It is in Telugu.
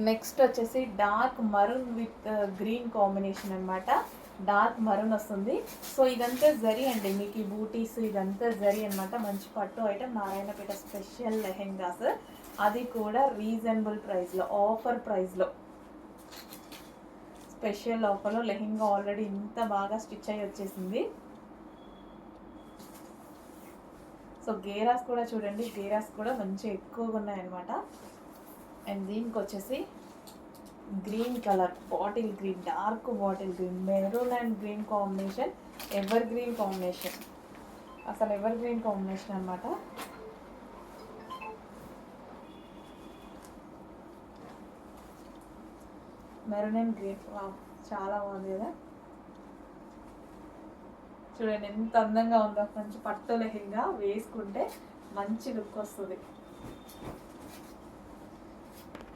నెక్స్ట్ వచ్చేసి dark maroon with green combination అనమాట. డార్క్ మరూన్ వస్తుంది. సో ఇదంతా జరీ అండి, మీకు ఈ బూటీస్ ఇదంతా జరీ అనమాట. మంచి పట్టు ఐటమ్, నారాయణపేట స్పెషల్ లెహెంగాస్, అది కూడా రీజనబుల్ ప్రైస్లో, ఆఫర్ ప్రైస్లో, స్పెషల్ ఆఫర్లో లెహెంగా ఆల్రెడీ ఇంత బాగా స్టిచ్ అయ్యి వచ్చేసింది. సో గేరాస్ కూడా చూడండి, గేరాస్ కూడా మంచిగా ఎక్కువగా ఉన్నాయన్నమాట. అండ్ దీనికి వచ్చేసి green colour, bottle green, dark bottle green, maroon and green combination, ever green combination, అసలు ఎవర్ గ్రీన్ కాంబినేషన్ అనమాట. మెరూన్ అండ్ గ్రీన్, చాలా బాగుంది కదా. చూడండి ఎంత అందంగా ఉందో, మంచి పట్టు లెహంగా వేసుకుంటే మంచి లుక్ వస్తుంది.